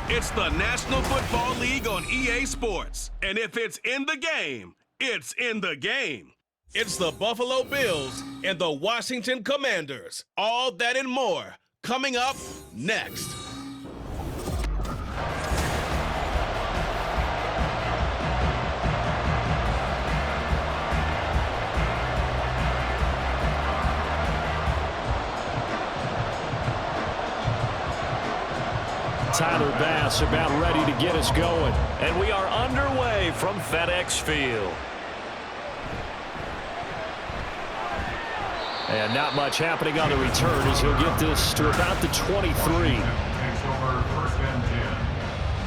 It's the National Football League on EA Sports. And if it's in the game, it's in the game. It's the Buffalo Bills and the Washington Commanders. All that and more coming up next. Tyler Bass about ready to get us going. And we are underway from FedEx Field. And not much happening on the return as he'll get this to about the 23. Takes over first and 10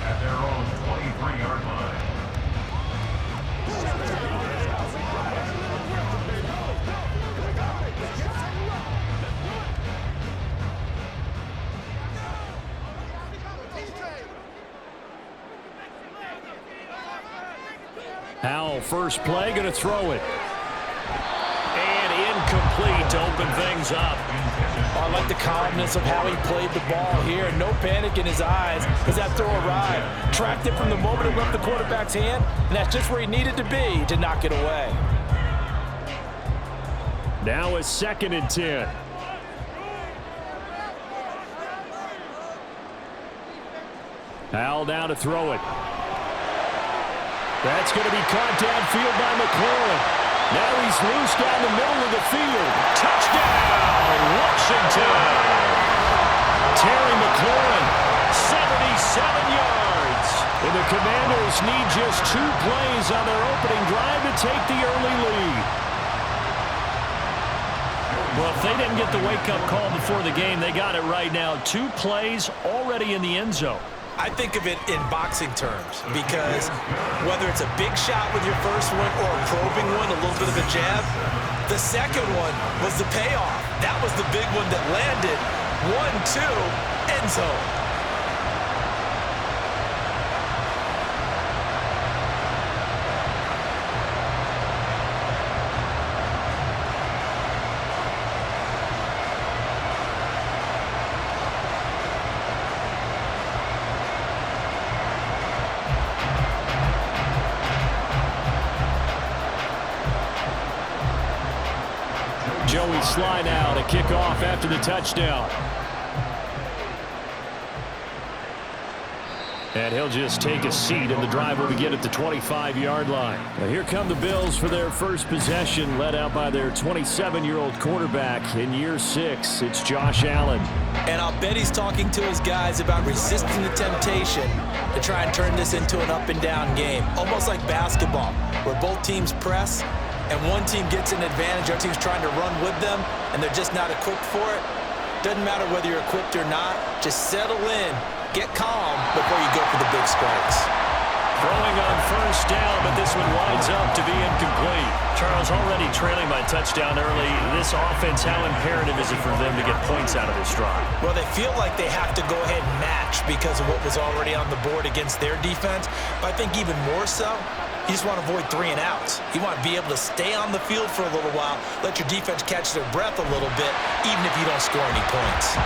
at their own 23-yard line. Howell, first play, going to throw it. And incomplete to open things up. I like the calmness of how he played the ball here. No panic in his eyes as that throw arrived. Tracked it from the moment it left the quarterback's hand, and that's just where he needed to be to knock it away. Now a 2nd and 10. Howell down to throw it. That's going to be caught downfield by McLaurin. Now he's loose down the middle of the field. Touchdown, Washington! Terry McLaurin, 77 yards. And the Commanders need just 2 plays on their opening drive to take the early lead. Well, if they didn't get the wake-up call before the game, they got it right now. 2 plays already in the end zone. I think of it in boxing terms because whether it's a big shot with your first one or a probing one, a little bit of a jab, the second one was the payoff. That was the big one that landed. 1-2, end zone. Joey Sly now to kick off after the touchdown. And he'll just take a seat, and the drive will begin at the 25-yard line. Now here come the Bills for their first possession, led out by their 27-year-old quarterback in year 6. It's Josh Allen. And I'll bet he's talking to his guys about resisting the temptation to try and turn this into an up-and-down game, almost like basketball, where both teams press, and one team gets an advantage, our team's trying to run with them, and they're just not equipped for it. Doesn't matter whether you're equipped or not. Just settle in, get calm before you go for the big strikes. Throwing on first down, but this one winds up to be incomplete. Charles, already trailing by touchdown early. This offense, how imperative is it for them to get points out of this drive? Well, they feel like they have to go ahead and match because of what was already on the board against their defense. But I think even more so, you just want to avoid 3 and outs. You want to be able to stay on the field for a little while, let your defense catch their breath a little bit, even if you don't score any points.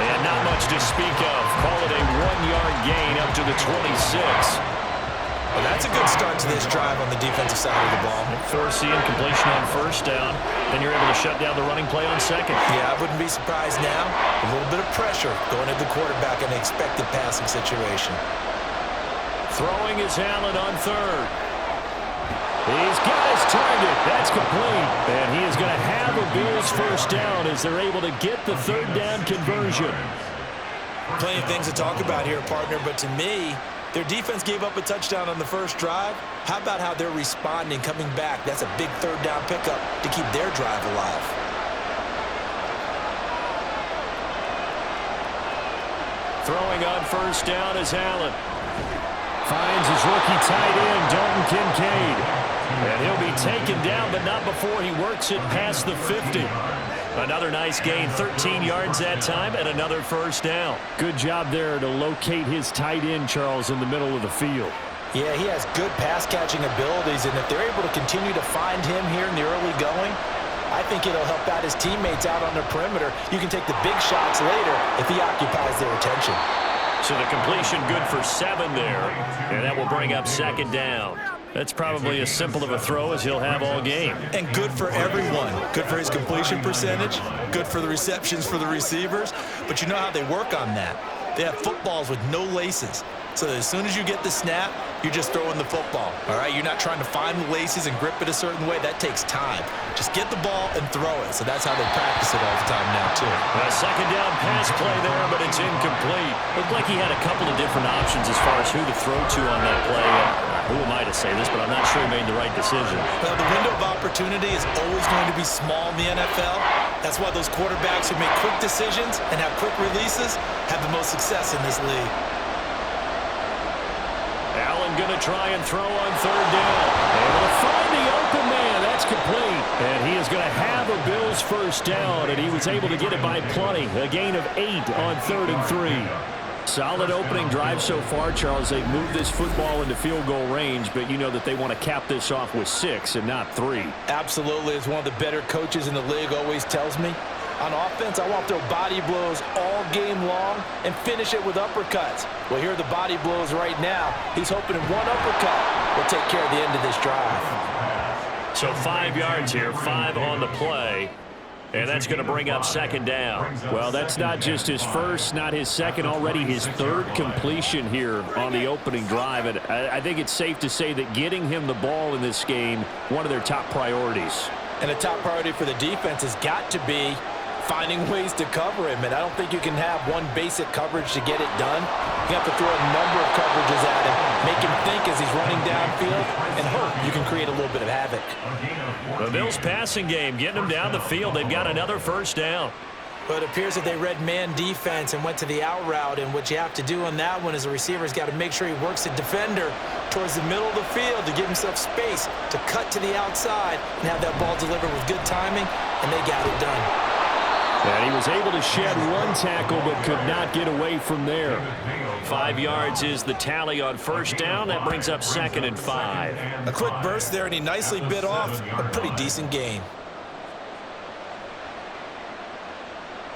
And not much to speak of. Call it a 1-yard gain up to the 26. Well, that's a good start to this drive on the defensive side of the ball. Force the incompletion on first down, then you're able to shut down the running play on second. Yeah, I wouldn't be surprised now. A little bit of pressure going at the quarterback in an expected passing situation. Throwing is Allen on third. He's got his target. That's complete. And he is going to have a Bills first down as they're able to get the third down conversion. Plenty of things to talk about here, partner, but to me, their defense gave up a touchdown on the first drive. How about how they're responding, coming back? That's a big third down pickup to keep their drive alive. Throwing on first down is Allen. Finds his rookie tight end, Dalton Kincaid. And he'll be taken down, but not before he works it past the 50. Another nice gain, 13 yards that time, and another first down. Good job there to locate his tight end, Charles, in the middle of the field. Yeah, he has good pass-catching abilities, and if they're able to continue to find him here in the early going, I think it'll help out his teammates out on the perimeter. You can take the big shots later if he occupies their attention. So the completion good for 7 there, and that will bring up 2nd down. That's probably as simple of a throw as he'll have all game. And good for everyone. Good for his completion percentage, good for the receptions for the receivers. But you know how they work on that. They have footballs with no laces. So as soon as you get the snap, you're just throwing the football, all right? You're not trying to find the laces and grip it a certain way. That takes time. Just get the ball and throw it. So that's how they practice it all the time now, too. A 2nd down pass play there, but it's incomplete. Looked like he had a couple of different options as far as who to throw to on that play. Who am I to say this, but I'm not sure he made the right decision. Well, the window of opportunity is always going to be small in the NFL. That's why those quarterbacks who make quick decisions and have quick releases have the most success in this league. Allen going to try and throw on 3rd down. Able to find the open man. That's complete. And he is going to have a Bills 1st down, and he was able to get it by plenty. A gain of 8 on 3rd and 3. Solid opening drive so far, Charles. They've moved this football into field goal range, but you know that they want to cap this off with 6 and not 3. Absolutely. As one of the better coaches in the league always tells me, on offense, I want to throw body blows all game long and finish it with uppercuts. Well, here are the body blows right now. He's hoping in one uppercut will take care of the end of this drive. So 5 yards here, 5 on the play. And that's going to bring up 2nd down. Well, that's not just his first, not his second, already his 3rd completion here on the opening drive. And I think it's safe to say that getting him the ball in this game, one of their top priorities. And a top priority for the defense has got to be finding ways to cover him. And I don't think you can have one basic coverage to get it done. You have to throw a number of coverages at him, make him think as he's running downfield, and hope you can create a little bit of havoc. The Bills passing game, getting them down the field. They've got another 1st down. But it appears that they read man defense and went to the out route. And what you have to do on that one is the receiver's got to make sure he works the defender towards the middle of the field to give himself space to cut to the outside and have that ball delivered with good timing, and they got it done. And he was able to shed 1 tackle but could not get away from there. 5 yards is the tally on 1st down. That brings up 2nd and 5. A quick burst there, and he nicely bit off a pretty decent gain.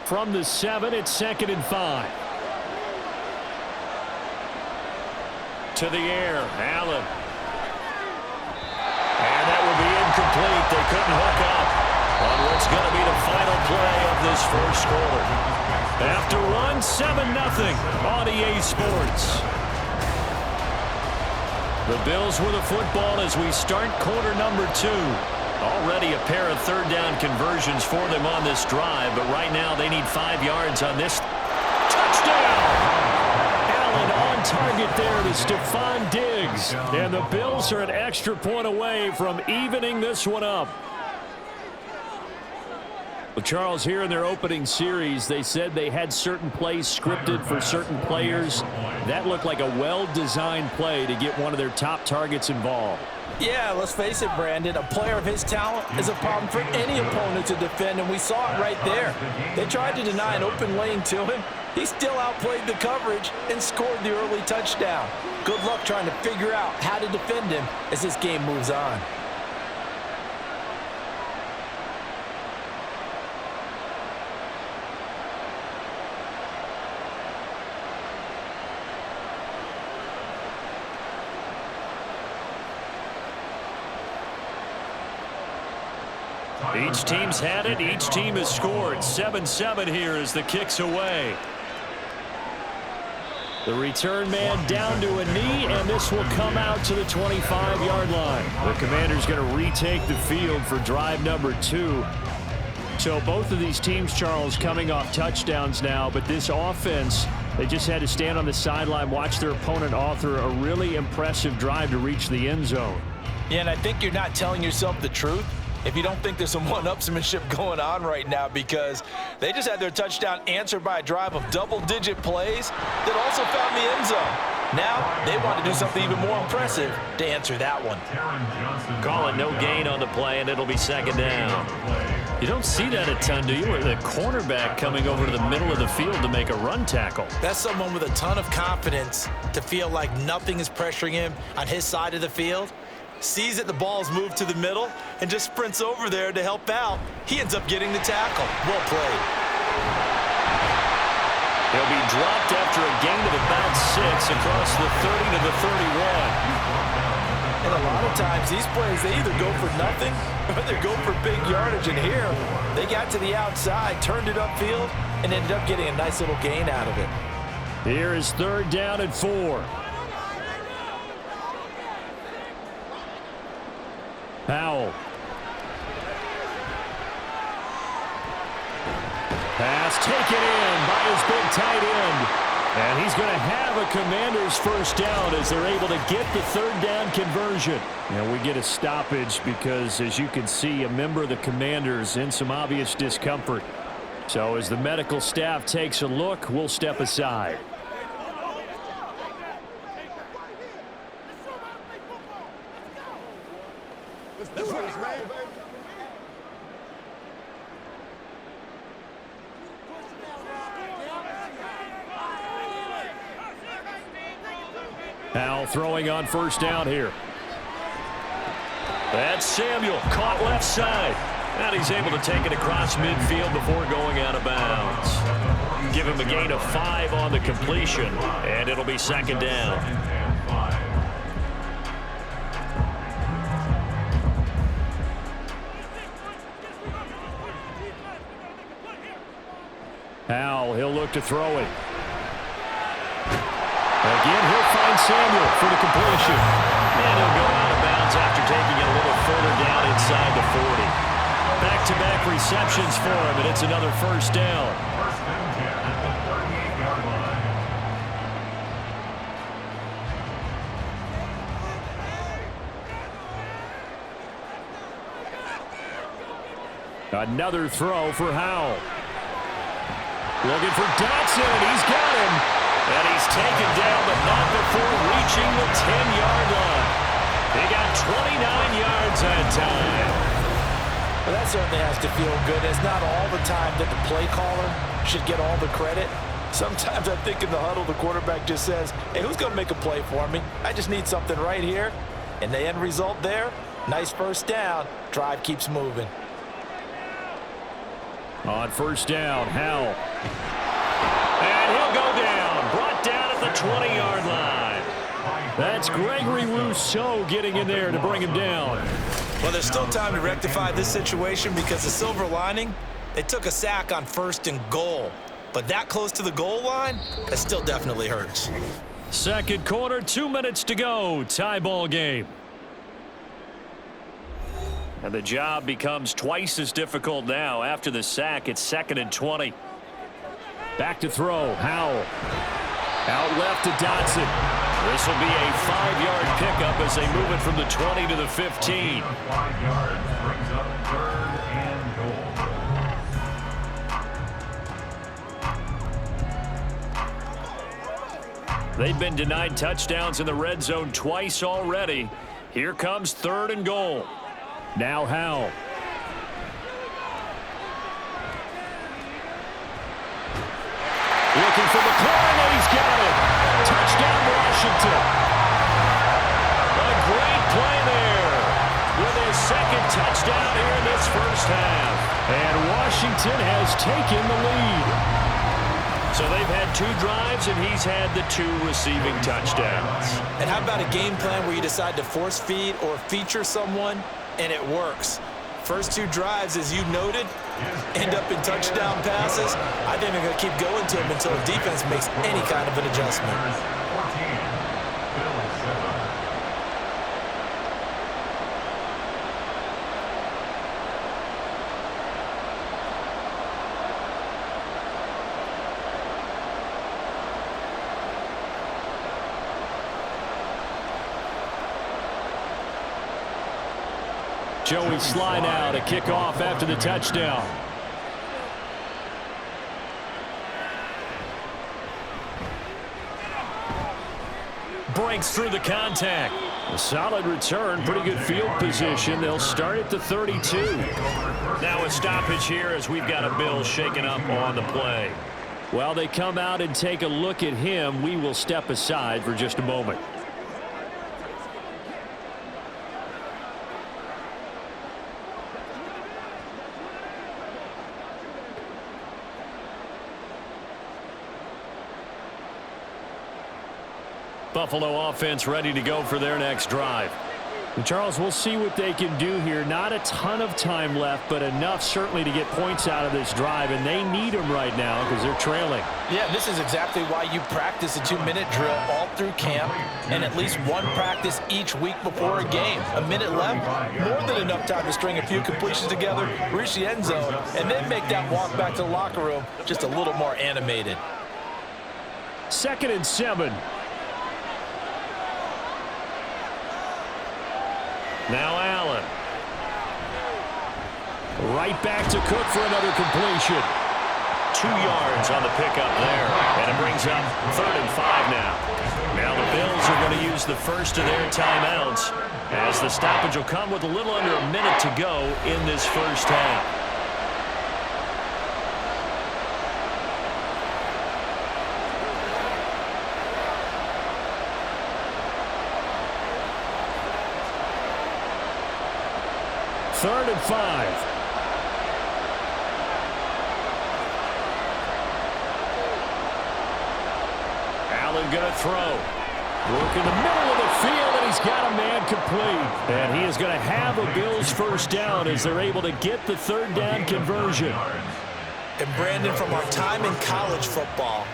From the 7, it's 2nd and 5. To the air, Allen. And that will be incomplete. They couldn't hook up on what's going to be the final play of this 1st quarter. After 7-0 on EA Sports. The Bills with the football as we start quarter number 2. Already a pair of 3rd down conversions for them on this drive, but right now they need 5 yards on this. Touchdown! Allen on target there to Stephon Diggs. And the Bills are an extra point away from evening this one up. Well, Charles, here in their opening series, they said they had certain plays scripted for certain players. That looked like a well-designed play to get one of their top targets involved. Yeah, let's face it, Brandon. A player of his talent is a problem for any opponent to defend, and we saw it right there. They tried to deny an open lane to him. He still outplayed the coverage and scored the early touchdown. Good luck trying to figure out how to defend him as this game moves on. Each team's had it. Each team has scored. 7-7 here as the kick's away. The return man down to a knee, and this will come out to the 25-yard line. The Commander's going to retake the field for drive number 2. So both of these teams, Charles, coming off touchdowns now, but this offense, they just had to stand on the sideline, watch their opponent author a really impressive drive to reach the end zone. Yeah, and I think you're not telling yourself the truth if you don't think there's some one-upsmanship going on right now, because they just had their touchdown answered by a drive of double-digit plays that also found the end zone. Now they want to do something even more impressive to answer that one. Call it no gain on the play, and it'll be 2nd down. You don't see that a ton, do you? Where the cornerback coming over to the middle of the field to make a run tackle. That's someone with a ton of confidence to feel like nothing is pressuring him on his side of the field. Sees that the ball's moved to the middle and just sprints over there to help out. He ends up getting the tackle. Well played. He'll be dropped after a gain of about 6 across the 30 to the 31. And a lot of times, these plays, they either go for nothing or they go for big yardage. And here, they got to the outside, turned it upfield, and ended up getting a nice little gain out of it. Here is 3rd down and 4. Powell. Pass taken in by his big tight end. And he's going to have a Commanders first down as they're able to get the 3rd down conversion. And we get a stoppage because, as you can see, a member of the Commanders in some obvious discomfort. So as the medical staff takes a look, we'll step aside. Powell throwing on first down here. That's Samuel, caught left side. And he's able to take it across midfield before going out of bounds. Give him a gain of 5 on the completion, and it'll be 2nd down. Powell, he'll look to throw it. Again, he'll find Samuel for the completion. And he'll go out of bounds after taking it a little further down inside the 40. Back-to-back receptions for him, and it's another first down. First and 10 at the 38-yard line. Another throw for Howell. Looking for Dotson, and he's got him. And he's taken down, but not before reaching the 10-yard line. He got 29 yards that time. Well, that certainly has to feel good. It's not all the time that the play caller should get all the credit. Sometimes I think in the huddle, the quarterback just says, hey, who's going to make a play for me? I just need something right here. And the end result there, nice first down. Drive keeps moving. On first down, Howell. And he'll go down. Brought down at the 20-yard line. That's Gregory Rousseau getting in there to bring him down. Well, there's still time to rectify this situation because the silver lining, they took a sack on 1st and goal. But that close to the goal line, that still definitely hurts. Second quarter, 2 minutes to go. Tie ball game. And the job becomes twice as difficult now. After the sack, it's 2nd and 20. Back to throw, Howell. Out left to Dotson. This will be a 5-yard pickup as they move it from the 20 to the 15. 5 yards brings up 3rd and goal. They've been denied touchdowns in the red zone twice already. Here comes 3rd and goal. Now Howell. Looking for McLaurin, and he's got it. Touchdown, Washington. A great play there with his 2nd touchdown here in this first half. And Washington has taken the lead. So they've had 2 drives, and he's had the 2 receiving touchdowns. And how about a game plan where you decide to force feed or feature someone, and it works? First 2 drives, as you noted, end up in touchdown passes. I think they're going to keep going to them until the defense makes any kind of an adjustment. 14, Bills 7. Joey slide out, a kickoff after the touchdown. Breaks through the contact. A solid return, pretty good field position. They'll start at the 32. Now a stoppage here as we've got a Bills shaking up on the play. While they come out and take a look at him, we will step aside for just a moment. Buffalo offense ready to go for their next drive. And Charles, we'll see what they can do here. Not a ton of time left, but enough certainly to get points out of this drive, and they need them right now because they're trailing. Yeah, this is exactly why you practice a 2-minute drill all through camp and at least one practice each week before a game. A minute left, more than enough time to string a few completions together, reach the end zone, and then make that walk back to the locker room just a little more animated. 2nd and 7. Now Allen. Right back to Cook for another completion. 2 yards on the pickup there. And it brings up 3rd and 5 now. Now the Bills are going to use the first of their timeouts as the stoppage will come with a little under a minute to go in this first half. Third and 5. Allen going to throw. Work in the middle of the field, and he's got a man complete. And he is going to have a Bills first down as they're able to get the 3rd down conversion. And Brandon, from our time in college football,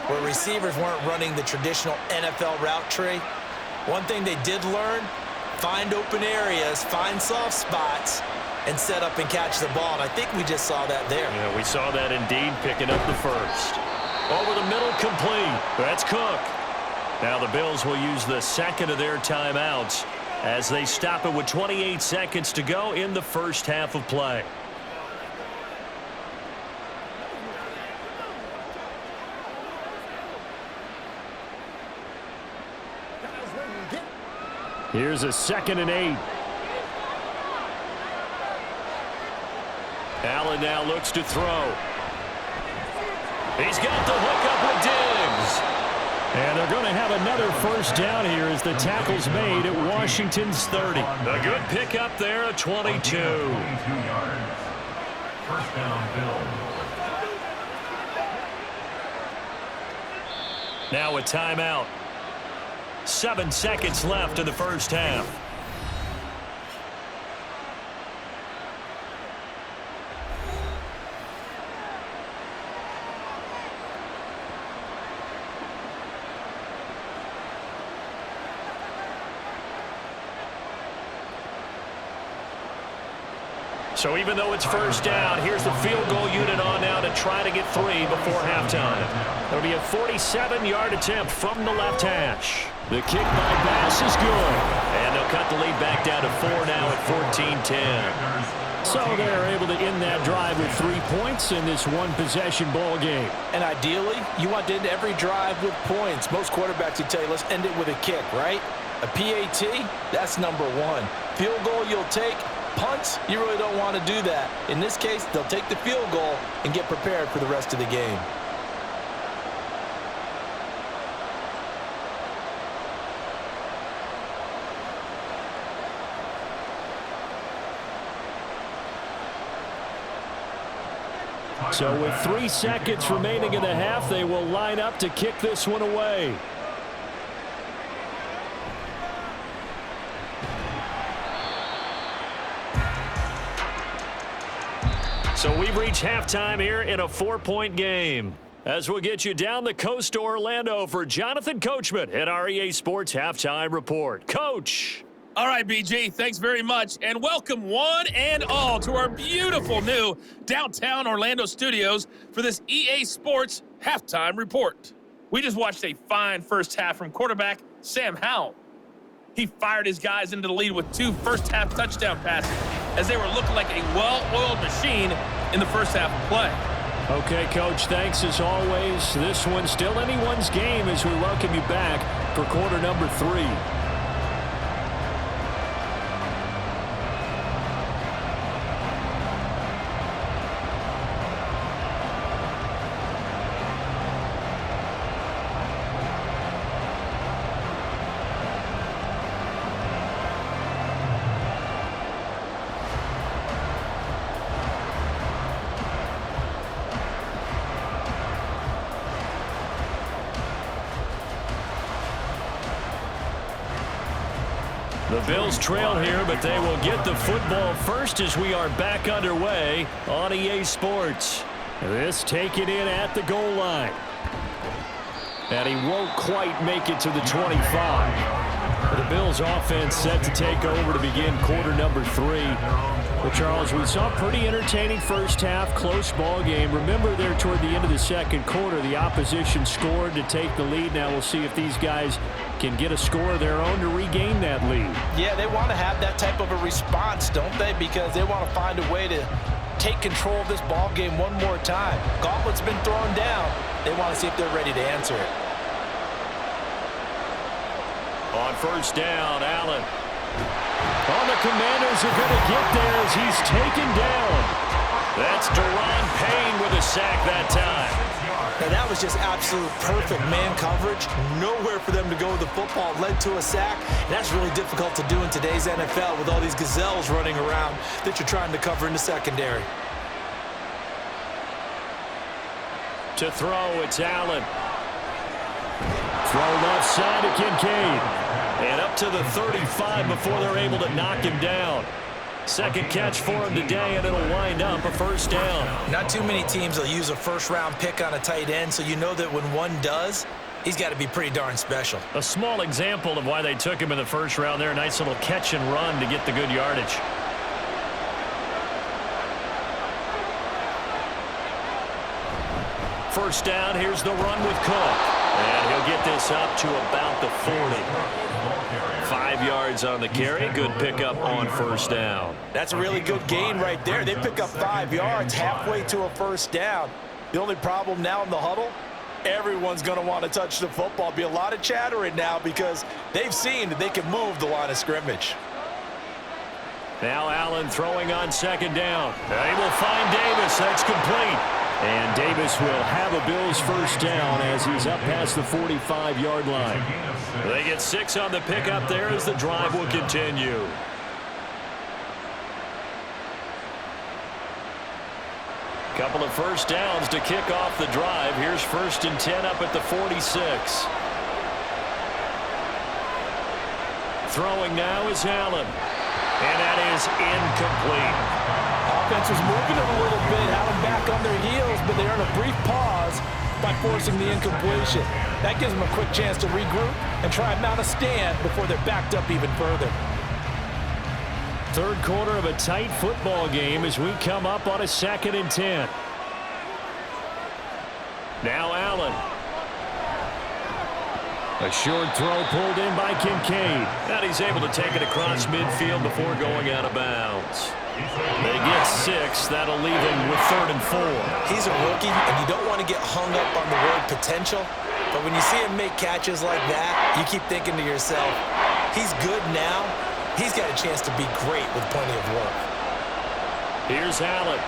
where receivers weren't running the traditional NFL route tree, one thing they did learn: find open areas, find soft spots, and set up and catch the ball. And I think we just saw that there. Yeah, we saw that indeed, picking up the first. Over the middle, complete. That's Cook. Now the Bills will use the 2nd of their timeouts as they stop it with 28 seconds to go in the first half of play. Here's a 2nd and 8. Allen now looks to throw. He's got the hook up with Diggs. And they're going to have another first down here as the tackle's made at Washington's 30. A good pickup there at 22. 22 yards. First down, Bills. Now a timeout. 7 seconds left in the first half. So even though it's first down, here's the field goal unit on now to try to get 3 before halftime. It'll be a 47-yard attempt from the left hash. The kick by Bass is good. And they'll cut the lead back down to 4 now at 14-10. So they're able to end that drive with 3 points in this one-possession ball game. And ideally, you want to end every drive with points. Most quarterbacks would tell you, let's end it with a kick, right? A PAT, that's number 1. Field goal you'll take. Punts, you really don't want to do that. In this case, they'll take the field goal and get prepared for the rest of the game. So with 3 seconds remaining in the half, they will line up to kick this one away. So we've reached halftime here in a 4-point game. As we'll get you down the coast to Orlando for Jonathan Coachman at our EA Sports Halftime Report. Coach. All right, BG, thanks very much, and welcome one and all to our beautiful new downtown Orlando studios for this EA Sports Halftime Report. We just watched a fine first half from quarterback Sam Howell. He fired his guys into the lead with 2 first-half touchdown passes as they were looking like a well-oiled machine in the first half of play. Okay, Coach, thanks as always. This one's still anyone's game as we welcome you back for quarter number 3. The Bills trail here, but they will get the football first as we are back underway on EA Sports. This taken in at the goal line. And he won't quite make it to the 25. The Bills offense set to take over to begin quarter number 3. Well, Charles, we saw a pretty entertaining first half, close ball game. Remember there toward the end of the second quarter, the opposition scored to take the lead. Now we'll see if these guys can get a score of their own to regain that lead. Yeah, they want to have that type of a response, don't they? Because they want to find a way to take control of this ball game one more time. Gauntlet's been thrown down. They want to see if they're ready to answer it. On first down, Allen. The Commanders are going to get there as he's taken down. That's Deron Payne with a sack that time. Now that was just absolute perfect man coverage. Nowhere for them to go with the football. Led to a sack. And that's really difficult to do in today's NFL with all these gazelles running around that you're trying to cover in the secondary. To throw, it's Allen. Throw left side to Kincaid. And up to the 35 before they're able to knock him down. Second catch for him today, and it'll wind up a first down. Not too many teams will use a first-round pick on a tight end, so you know that when one does, he's got to be pretty darn special. A small example of why they took him in the first round there. A nice little catch and run to get the good yardage. First down, here's the run with Cook. And he'll get this up to about the 40. 5 yards on the carry. Good pickup on first down. That's a really good gain right there. They pick up 5 yards halfway to a first down. The only problem now in the huddle, everyone's going to want to touch the football. Be a lot of chattering now because they've seen that they can move the line of scrimmage. Now Allen throwing on second down. They will find Davis. That's complete. And Davis will have a Bills first down as he's up past the 45-yard line. They get 6 on the pickup there as the drive will continue. Couple of first downs to kick off the drive. Here's 1st and 10 up at the 46. Throwing now is Allen. And that is incomplete. Offense was moving it a little bit, had them back on their heels, but they earn a brief pause by forcing the incompletion. That gives them a quick chance to regroup and try and mount a stand before they're backed up even further. Third quarter of a tight football game as we come up on a 2nd and 10. Now Allen. A short throw pulled in by Kincaid. And he's able to take it across midfield before going out of bounds. They get 6. That'll leave him with 3rd and 4. He's a rookie, and you don't want to get hung up on the word potential. But when you see him make catches like that, you keep thinking to yourself, he's good now. He's got a chance to be great with plenty of work. Here's Allen.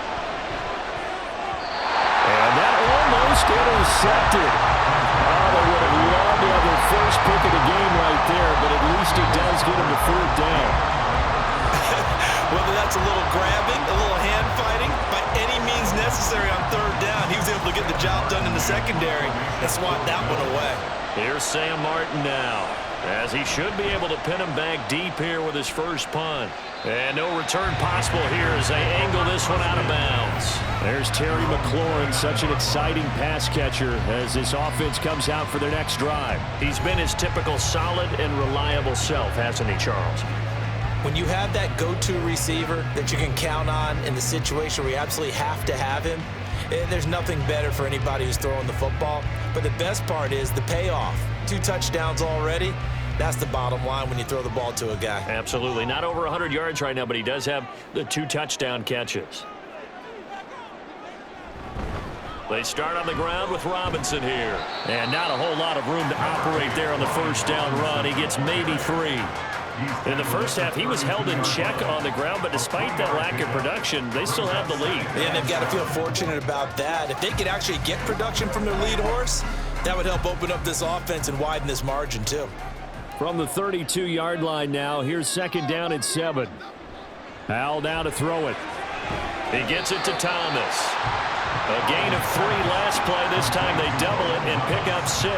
And that almost intercepted. Oh, they would have loved to have their first pick of the game right there, but at least it does get him to 4th down. Whether that's a little grabbing, a little hand fighting, by any means necessary on 3rd down, he was able to get the job done in the secondary and swat that one away. Here's Sam Martin now, as he should be able to pin him back deep here with his first punt. And no return possible here as they angle this one out of bounds. There's Terry McLaurin, such an exciting pass catcher as this offense comes out for their next drive. He's been his typical solid and reliable self, hasn't he, Charles? When you have that go-to receiver that you can count on in the situation where you absolutely have to have him, there's nothing better for anybody who's throwing the football. But the best part is the payoff. 2 touchdowns already. That's the bottom line when you throw the ball to a guy. Absolutely. Not over 100 yards right now, but he does have the 2 touchdown catches. They start on the ground with Robinson here. And not a whole lot of room to operate there on the first down run. He gets maybe 3. In the first half, he was held in check on the ground, but despite that lack of production, they still have the lead. And they've got to feel fortunate about that. If they could actually get production from their lead horse, that would help open up this offense and widen this margin, too. From the 32-yard line now, here's 2nd down and 7. Al now to throw it. He gets it to Thomas. A gain of 3 last play. This time they double it and pick up 6.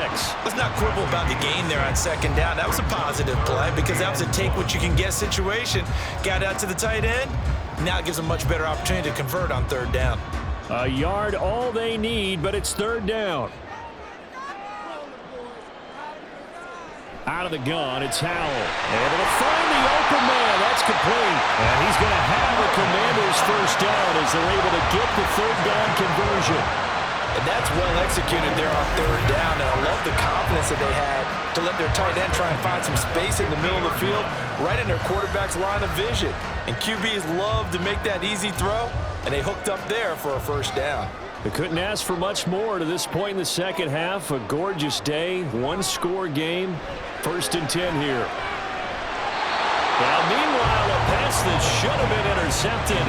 Let's not quibble about the gain there on second down. That was a positive play because that was a take-what-you-can-get situation. Got out to the tight end. Now it gives them a much better opportunity to convert on third down. A yard all they need, but it's third down. Out of the gun, it's Howell. And it'll find the open man. That's complete. And he's going to have the Commanders' first down as they're able to get the third down conversion. And that's well executed there on third down. And I love the confidence that they had to let their tight end try and find some space in the middle of the field, right in their quarterback's line of vision. And QBs love to make that easy throw, and they hooked up there for a first down. They couldn't ask for much more to this point in the second half. A gorgeous day, one-score game. 1st and 10 here. Now, meanwhile, a pass that should have been intercepted,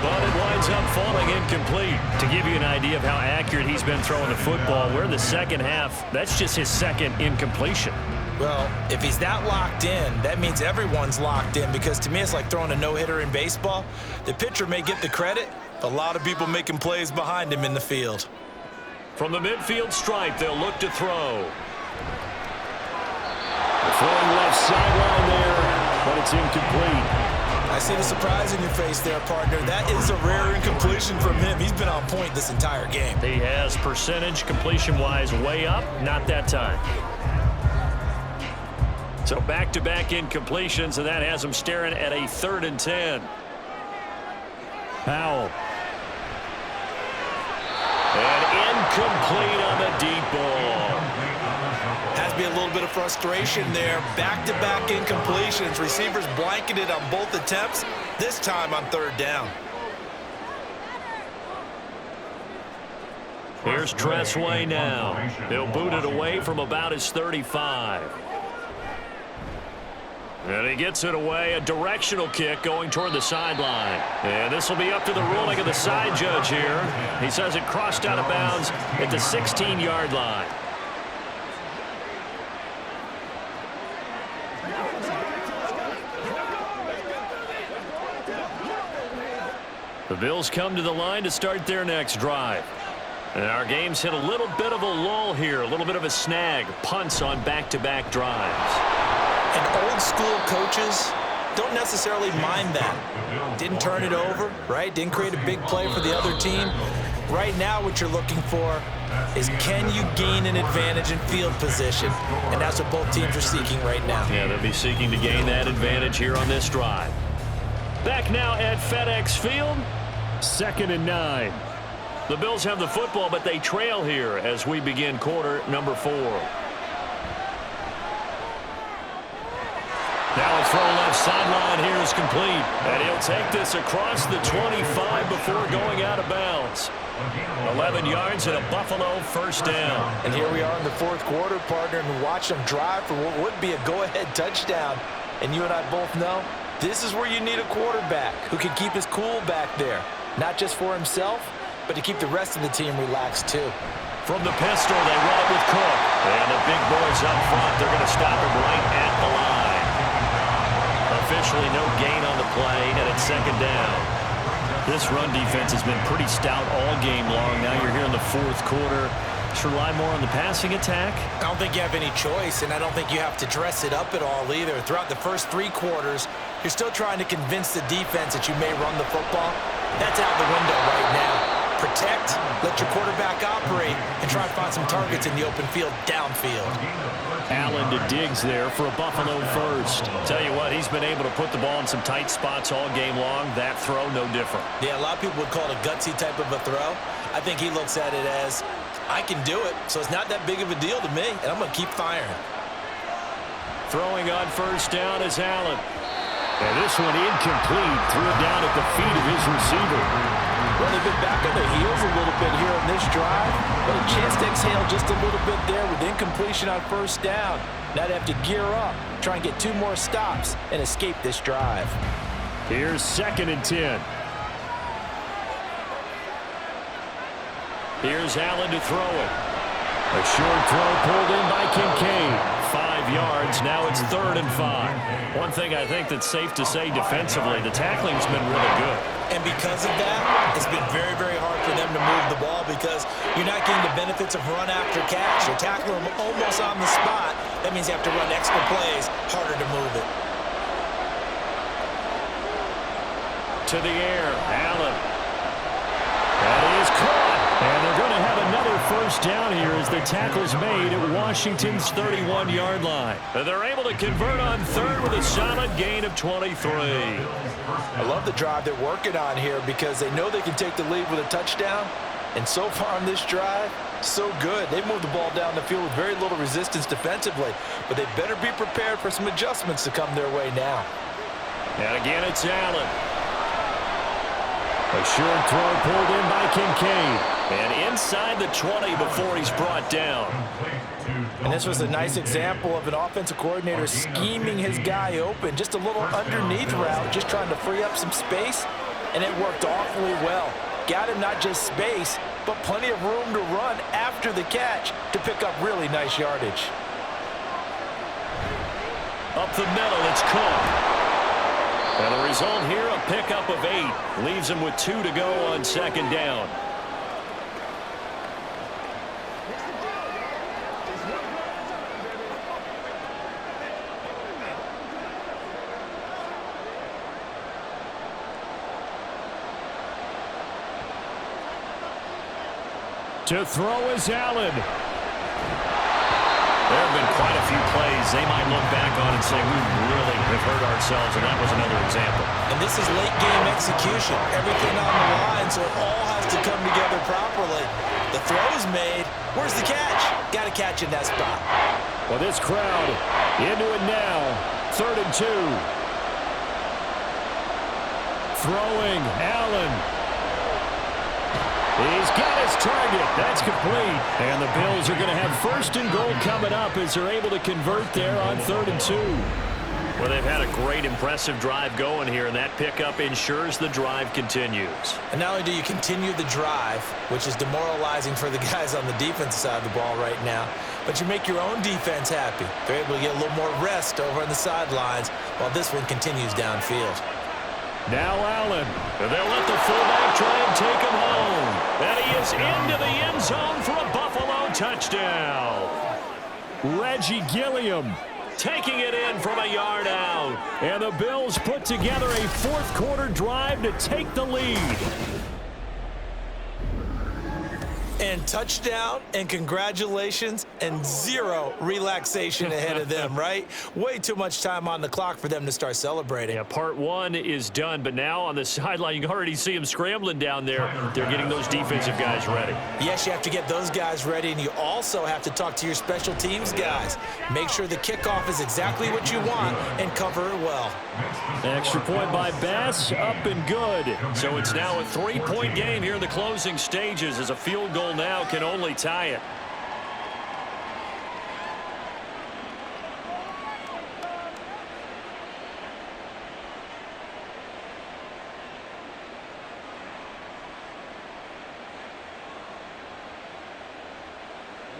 but it winds up falling incomplete. To give you an idea of how accurate he's been throwing the football, we're in the second half. That's just his second incompletion. Well, if he's that locked in, that means everyone's locked in, because to me it's like throwing a no-hitter in baseball. The pitcher may get the credit, but a lot of people making plays behind him in the field. From the midfield stripe, they'll look to throw. Throwing left sideline there, but it's incomplete. I see the surprise in your face there, partner. That is a rare incompletion from him. He's been on point this entire game. He has percentage completion-wise way up, not that time. So back-to-back incompletions, and that has him staring at a 3rd and 10. Howell. And incomplete on the deep ball. Has to be a little bit of frustration there. Back-to-back incompletions. Receivers blanketed on both attempts, this time on third down. Here's Tressway now. He'll boot it away from about his 35. And he gets it away, a directional kick going toward the sideline. And this will be up to the ruling of the side judge here. He says it crossed out of bounds at the 16-yard line. The Bills come to the line to start their next drive. And our game's hit a little bit of a lull here, a little bit of a snag, punts on back-to-back drives. And old school coaches don't necessarily mind that. Didn't turn it over, right? Didn't create a big play for the other team. Right now what you're looking for is, can you gain an advantage in field position? And that's what both teams are seeking right now. Yeah, they'll be seeking to gain that advantage here on this drive. Back now at FedEx Field. 2nd and 9. The Bills have the football, but they trail here as we begin quarter number 4. Now a throw left sideline here is complete. And he'll take this across the 25 before going out of bounds. 11 yards and a Buffalo first down. And here we are in the 4th quarter, partner, and watch them drive for what would be a go-ahead touchdown. And you and I both know this is where you need a quarterback who can keep his cool back there. Not just for himself, but to keep the rest of the team relaxed too. From the pistol, they run it with Cook. And the big boys up front, they're going to stop him right at the line. Officially no gain on the play, and it's 2nd down. This run defense has been pretty stout all game long. Now you're here in the 4th quarter. Just rely more on the passing attack. I don't think you have any choice, and I don't think you have to dress it up at all either. Throughout the first 3 quarters, you're still trying to convince the defense that you may run the football. That's out the window right now. Protect, let your quarterback operate, and try to find some targets in the open field downfield. Allen to Diggs there for a Buffalo first. Tell you what, he's been able to put the ball in some tight spots all game long. That throw, no different. Yeah, a lot of people would call it a gutsy type of a throw. I think he looks at it as, I can do it, so it's not that big of a deal to me, and I'm going to keep firing. Throwing on first down is Allen. And this one incomplete. Threw it down at the feet of his receiver. Well, they've been back on their heels a little bit here on this drive, but a chance to exhale just a little bit there with incompletion on first down. Now they have to gear up, try and get 2 more stops, and escape this drive. Here's 2nd and 10. Here's Allen to throw it. A short throw pulled in by Kincaid. 5 yards. Now it's 3rd and 5. One thing I think that's safe to say defensively, the tackling's been really good. And because of that, it's been very, very hard for them to move the ball because you're not getting the benefits of run after catch. You're tackling them almost on the spot. That means you have to run extra plays, harder to move it. To the air, Allen. That is caught. And they're going to have another first down here as the tackle's made at Washington's 31-yard line. They're able to convert on 3rd with a solid gain of 23. I love the drive they're working on here because they know they can take the lead with a touchdown. And so far on this drive, so good. They've moved the ball down the field with very little resistance defensively. But they better be prepared for some adjustments to come their way now. And again, it's Allen. A short throw pulled in by Kincaid. And inside the 20 before he's brought down. And this was a nice example of an offensive coordinator scheming his guy open. Just a little underneath route, just trying to free up some space. And it worked awfully well. Got him not just space, but plenty of room to run after the catch to pick up really nice yardage. Up the middle, it's Cook. And the result here, a pickup of 8. Leaves him with 2 to go on 2nd down. To throw is Allen. There have been quite a few plays they might look back on and say, we really have hurt ourselves, and that was another example. And this is late game execution. Everything on the line, so it all has to come together properly. The throw's made. Where's the catch? Got to catch in that spot. Well, this crowd into it now. 3rd and 2. Throwing, Allen. He's got his target. That's complete. And the Bills are going to have 1st and goal coming up as they're able to convert there on 3rd and 2. Well, they've had a great, impressive drive going here, and that pickup ensures the drive continues. And not only do you continue the drive, which is demoralizing for the guys on the defensive side of the ball right now, but you make your own defense happy. They're able to get a little more rest over on the sidelines while this one continues downfield. Now Allen. They'll let the fullback try and take him home. And he is into the end zone for a Buffalo touchdown. Reggie Gilliam taking it in from a yard out. And the Bills put together a 4th quarter drive to take the lead. And touchdown, and congratulations, and 0 relaxation ahead of them, right? Way too much time on the clock for them to start celebrating. Yeah, part 1 is done, but now on the sideline, you can already see them scrambling down there. They're getting those defensive guys ready. Yes, you have to get those guys ready, and you also have to talk to your special teams guys. Make sure the kickoff is exactly what you want and cover it well. Extra point by Bass, up and good. So it's now a 3-point game here in the closing stages as a field goal now can only tie it.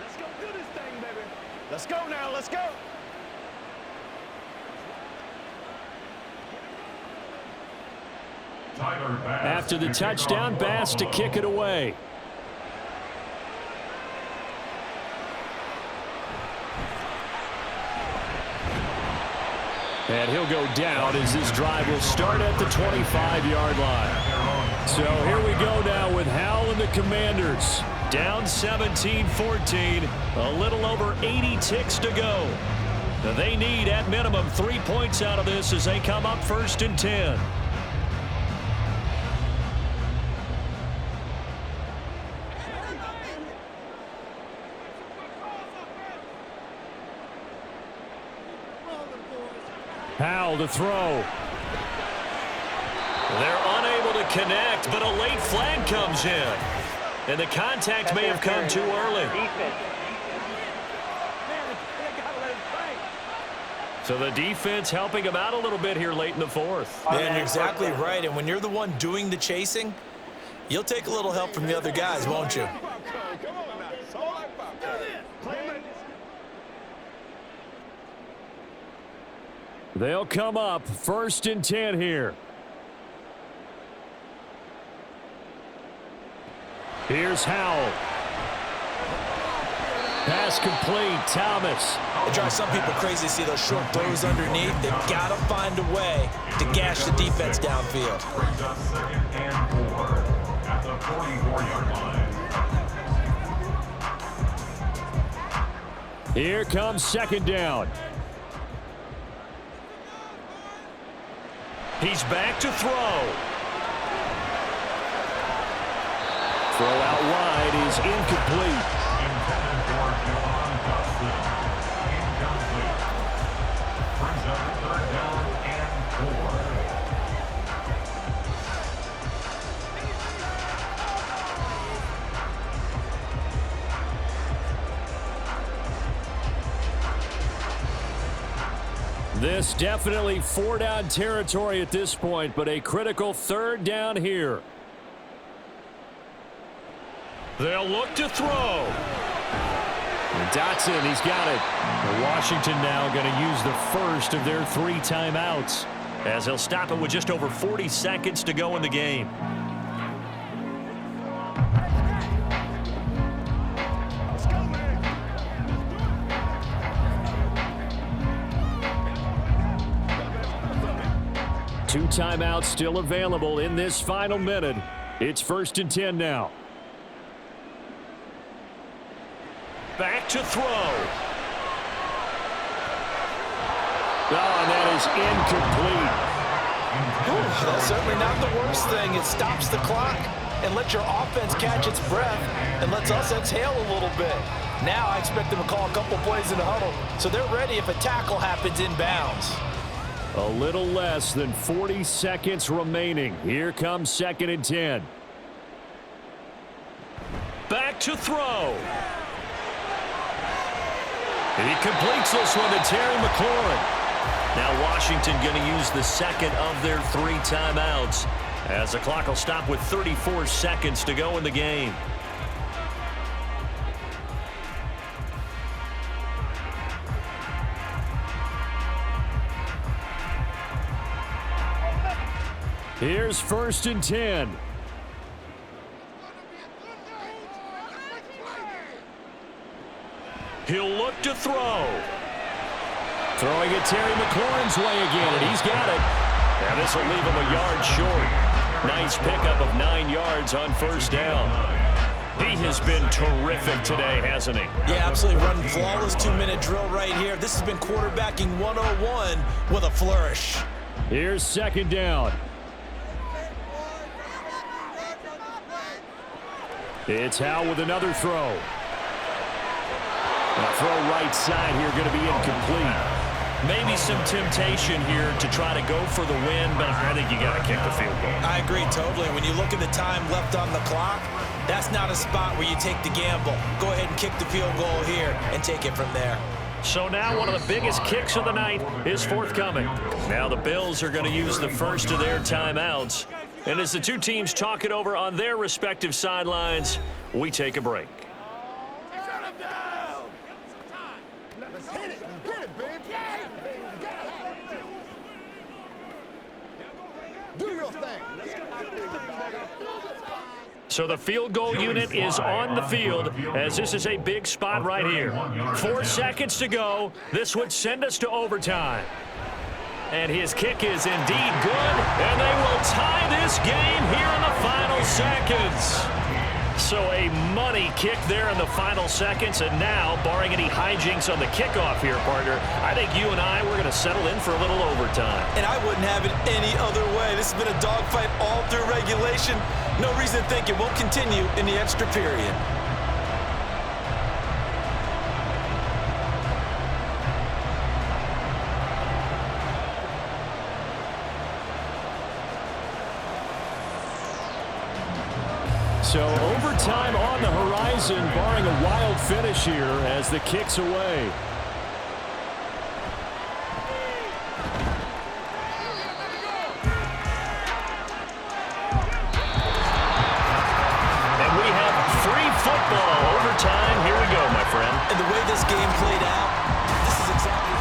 Let's go do this thing, baby. Let's go now, let's go. After the touchdown, Bass to kick it away. And he'll go down as this drive will start at the 25-yard line. So here we go now with Howell and the Commanders. Down 17-14, a little over 80 ticks to go. They need, at minimum, 3 points out of this as they come up 1st and 10. Howell to throw. They're unable to connect, but a late flag comes in. And the contact may have come too early. So the defense helping him out a little bit here late in the 4th. Yeah, and you're exactly right. And when you're the one doing the chasing, you'll take a little help from the other guys, won't you? They'll come up 1st and 10 here. Here's Howell. Pass complete, Thomas. It drives some people crazy to see those short throws underneath. They've got to find a way to gash the defense downfield. Brings up 2nd and 4 at the 44-yard line. Here comes 2nd down. He's back to throw. Throw out wide is incomplete. Intended for Javon Dustin. Incomplete. Brings up 3rd down and 4. This definitely 4-down territory at this point, but a critical 3rd down here. They'll look to throw. And Dotson, he's got it. And Washington now going to use the first of their 3 timeouts, as they'll stop it with just over 40 seconds to go in the game. Let's go, man. 2 timeouts still available in this final minute. It's 1st and 10 now. Back to throw. Oh, and that is incomplete. That's certainly not the worst thing. It stops the clock and lets your offense catch its breath and lets us exhale a little bit. Now I expect them to call a couple plays in the huddle, so they're ready if a tackle happens inbounds. A little less than 40 seconds remaining. Here comes 2nd and 10. Back to throw. And he completes this one to Terry McLaurin. Now Washington going to use the 2nd of their 3 timeouts, as the clock will stop with 34 seconds to go in the game. Here's 1st and 10. He'll look to throw. Throwing it Terry McLaurin's way again, and he's got it. And this will leave him a yard short. Nice pickup of 9 yards on 1st down. He has been terrific today, hasn't he? Yeah, absolutely. Running flawless 2-minute drill right here. This has been quarterbacking 101 with a flourish. Here's 2nd down. It's Howell with another throw. And a throw right side here going to be incomplete. Maybe some temptation here to try to go for the win, but I think you got to kick the field goal. I agree totally. When you look at the time left on the clock, that's not a spot where you take the gamble. Go ahead and kick the field goal here and take it from there. So now one of the biggest kicks of the night is forthcoming. Now the Bills are going to use the first of their timeouts. And as the 2 teams talk it over on their respective sidelines, we take a break. So the field goal unit is on the field, as this is a big spot right here. 4 seconds to go. This would send us to overtime. And his kick is indeed good, and they will tie this game here in the final seconds. So a money kick there in the final seconds, and now, barring any hijinks on the kickoff here, partner, I think you and I, we're going to settle in for a little overtime. And I wouldn't have it any other way. This has been a dogfight all through regulation. No reason to think it won't continue in the extra period. So overtime on the horizon, barring a wild finish here as the kick's away. And we have free football overtime. Here we go, my friend. And the way this game played out, this is exactly...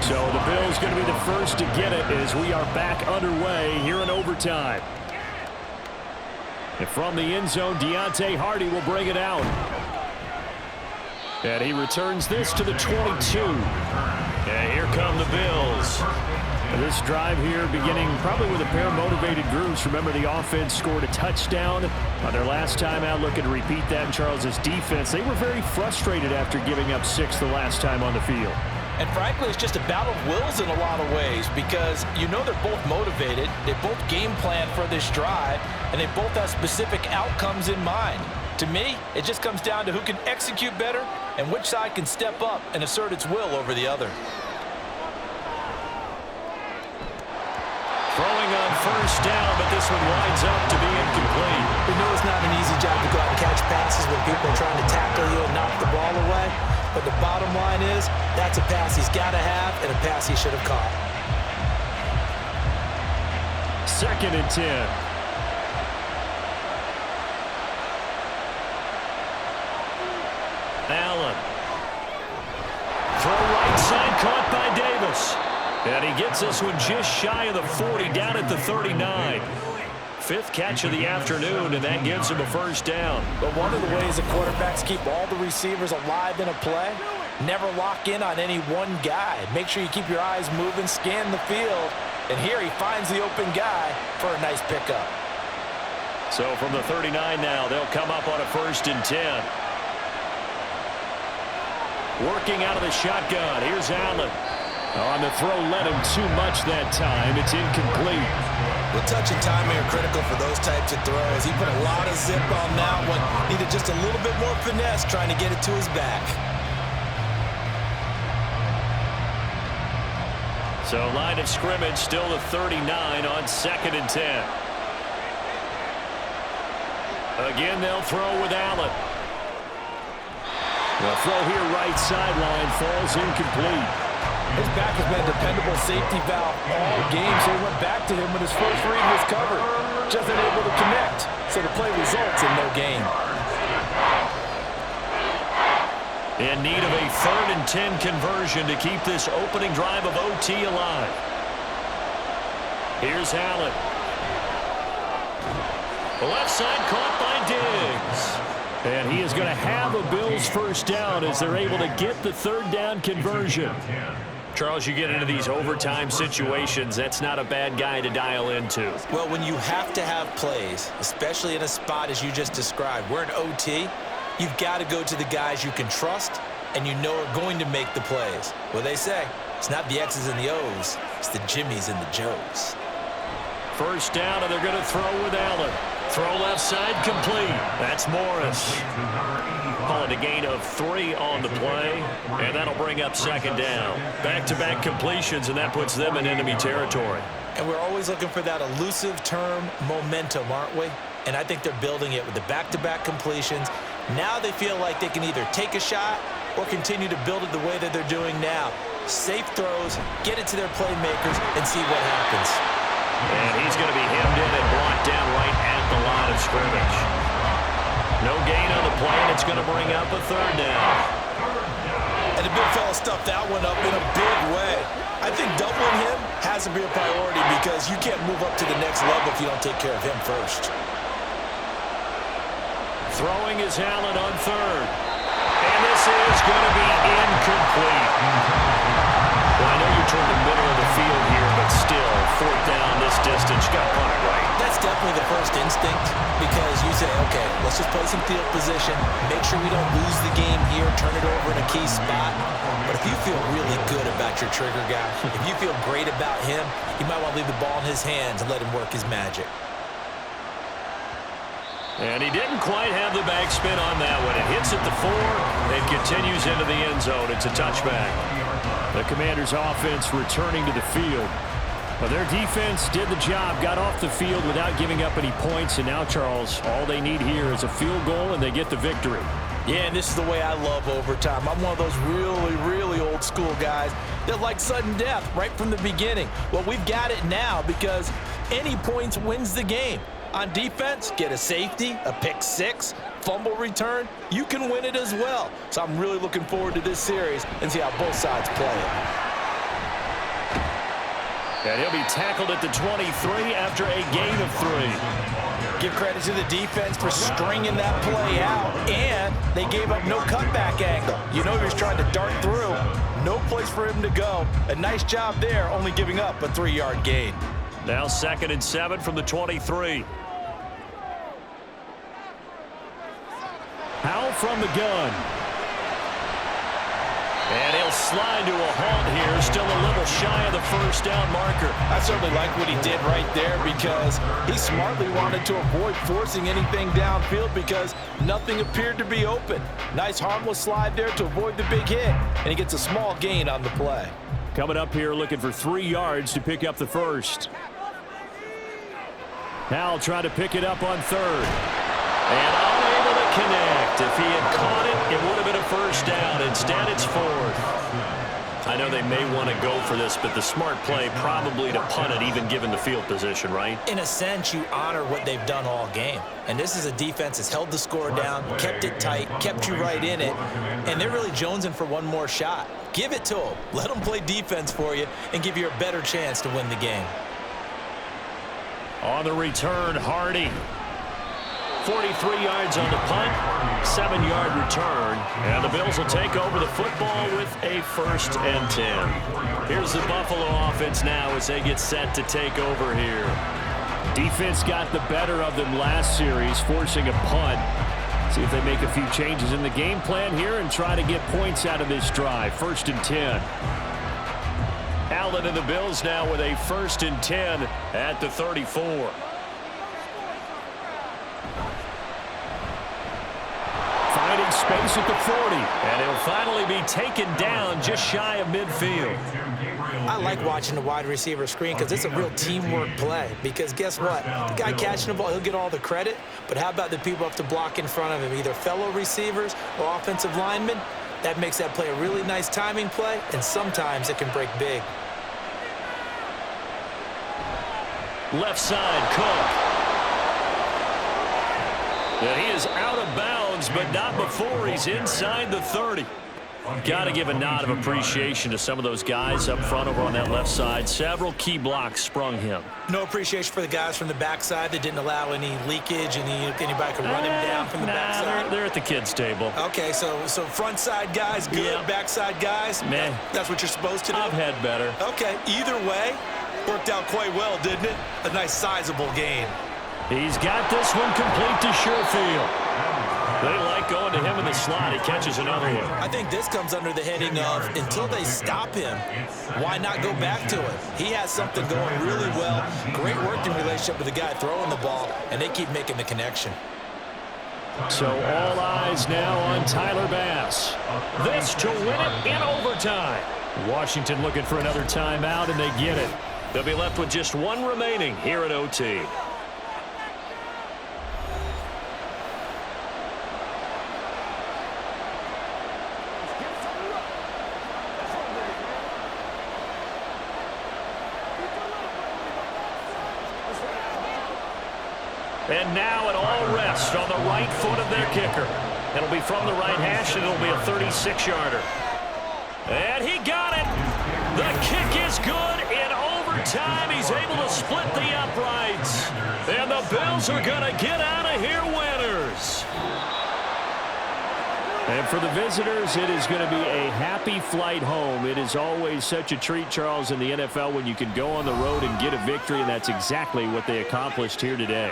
So the Bills going to be the first to get it as we are back underway here in overtime. And from the end zone, Deontay Hardy will bring it out. And he returns this to the 22. And here come the Bills. And this drive here beginning probably with a pair of motivated groups. Remember, the offense scored a touchdown on their last time out. Looking to repeat that in Charles's defense. They were very frustrated after giving up 6 the last time on the field. And frankly, it's just a battle of wills in a lot of ways because you know they're both motivated, they both game plan for this drive, and they both have specific outcomes in mind. To me, it just comes down to who can execute better and which side can step up and assert its will over the other. Throwing on first down, but this one winds up to be incomplete. We know it's not an easy job to go out and catch passes when people are trying to tackle you and knock the ball away. But the bottom line is, that's a pass he's got to have and a pass he should have caught. 2nd and 10. Allen. Throw right side, caught by Davis. And he gets this one just shy of the 40, down at the 39. 5th catch of the afternoon, and that gives him a first down. But one of the ways the quarterbacks keep all the receivers alive in a play, never lock in on any one guy. Make sure you keep your eyes moving, scan the field, and here he finds the open guy for a nice pickup. So from the 39 now, they'll come up on a 1st and 10. Working out of the shotgun, here's Allen. On the throw, led him too much that time. It's incomplete. The touch and timing are critical for those types of throws. He put a lot of zip on that one. Needed just a little bit more finesse trying to get it to his back. So line of scrimmage still the 39 on 2nd and 10. Again, they'll throw with Allen. The throw here right sideline falls incomplete. His back has been a dependable safety valve all game, so he went back to him when his first read was covered. Just unable to connect, so the play results in no gain. In need of a 3rd and 10 conversion to keep this opening drive of OT alive. Here's Allen. The left side caught by Diggs. And he is going to have a Bills first down as they're able to get the 3rd down conversion. Charles, you get into these overtime situations, that's not a bad guy to dial into. Well, when you have to have plays, especially in a spot as you just described, we're in OT, you've got to go to the guys you can trust and you know are going to make the plays. Well, they say, it's not the X's and the O's, it's the Jimmies and the Joes. First down, and they're going to throw with Allen. Throw left side complete. That's Morris. Calling a gain of 3 on the play, and that'll bring up 2nd down. Back-to-back completions, and that puts them in enemy territory. And we're always looking for that elusive term, momentum, aren't we? And I think they're building it with the back-to-back completions. Now they feel like they can either take a shot or continue to build it the way that they're doing now. Safe throws, get it to their playmakers, and see what happens. And he's going to be hemmed in and blocked down right at the line of scrimmage. No gain on the play, and it's going to bring up a 3rd down. And the big fella stuffed that one up in a big way. I think doubling him has to be a priority because you can't move up to the next level if you don't take care of him first. Throwing is Allen on 3rd. And this is going to be incomplete. Well, I know you're toward the middle of the field here, but still, 4th down this distance, you got to punt it right. That's definitely the first instinct because you say, okay, let's just play some field position, make sure we don't lose the game here, turn it over in a key spot. But if you feel really good about your trigger guy, if you feel great about him, you might want to leave the ball in his hands and let him work his magic. And he didn't quite have the backspin on that one. It hits at the 4 and continues into the end zone. It's a touchback. The Commanders' offense returning to the field. Well, their defense did the job, got off the field without giving up any points, and now, Charles, all they need here is a field goal, and they get the victory. Yeah, and this is the way I love overtime. I'm one of those really, really old school guys that like sudden death right from the beginning. Well, we've got it now because any points wins the game. On defense, get a safety, a pick 6, fumble return, you can win it as well. So I'm really looking forward to this series and see how both sides play it. And he'll be tackled at the 23 after a gain of 3. Give credit to the defense for stringing that play out, and they gave up no cutback angle. You know he was trying to dart through. No place for him to go. A nice job there, only giving up a 3-yard gain. Now 2nd and 7 from the 23. Powell from the gun. And he'll slide to a halt here, still a little shy of the first down marker. I certainly like what he did right there because he smartly wanted to avoid forcing anything downfield because nothing appeared to be open. Nice harmless slide there to avoid the big hit, and he gets a small gain on the play. Coming up here looking for 3 yards to pick up the first. Powell trying to pick it up on 3rd. And unable to connect. If he had caught it, it would have been a first down. Instead, it's 4th. I know they may want to go for this, but the smart play probably to punt it, even given the field position, right? In a sense, you honor what they've done all game. And this is a defense that's held the score down, kept it tight, kept you right in it, and they're really jonesing for one more shot. Give it to them. Let them play defense for you and give you a better chance to win the game. On the return, Hardy. 43 yards on the punt, 7-yard return, and the Bills will take over the football with a 1st and 10. Here's the Buffalo offense now as they get set to take over here. Defense got the better of them last series, forcing a punt. See if they make a few changes in the game plan here and try to get points out of this drive. 1st and 10. Allen and the Bills now with a 1st and 10 at the 34. Finding space at the 40. And he'll finally be taken down just shy of midfield. I like watching the wide receiver screen because it's a real teamwork play. Because guess what? The guy catching the ball, he'll get all the credit. But how about the people up to block in front of him, either fellow receivers or offensive linemen? That makes that play a really nice timing play, and sometimes it can break big. Left side, Cook. And he is out of bounds, but not before he's inside the 30. Got to give a nod of appreciation to some of those guys up front over on that left side. Several key blocks sprung him. No appreciation for the guys from the backside that didn't allow any leakage, and anybody could run him down from the backside. They're at the kids' table. Okay, so front side guys good, Yeah. backside guys, Meh. That's what you're supposed to do? I've had better. Okay, either way, worked out quite well, didn't it? A nice sizable gain. He's got this one complete to Sherfield. They like going to him in the slot. He catches another one. I think this comes under the heading of until they stop him, why not go back to it? He has something going really well. Great working relationship with the guy throwing the ball, and they keep making the connection. So all eyes now on Tyler Bass. This to win it in overtime. Washington looking for another timeout, and they get it. They'll be left with just one remaining here at OT. And now it all rests on the right foot of their kicker. It'll be from the right hash, and it'll be a 36-yarder. And he got it. The kick is good in overtime. He's able to split the uprights. And the Bills are going to get out of here winners. And for the visitors, it is going to be a happy flight home. It is always such a treat, Charles, in the NFL when you can go on the road and get a victory, and that's exactly what they accomplished here today.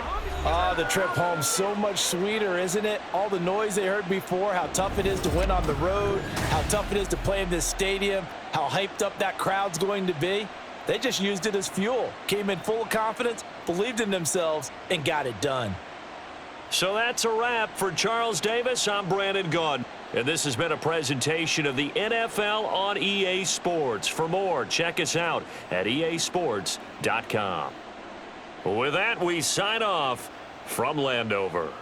The trip home so much sweeter, isn't it? All the noise they heard before, how tough it is to win on the road, how tough it is to play in this stadium, how hyped up that crowd's going to be. They just used it as fuel, came in full of confidence, believed in themselves, and got it done. So that's a wrap for Charles Davis. I'm Brandon Gaudin, and this has been a presentation of the NFL on EA Sports. For more, check us out at easports.com. With that, we sign off from Landover.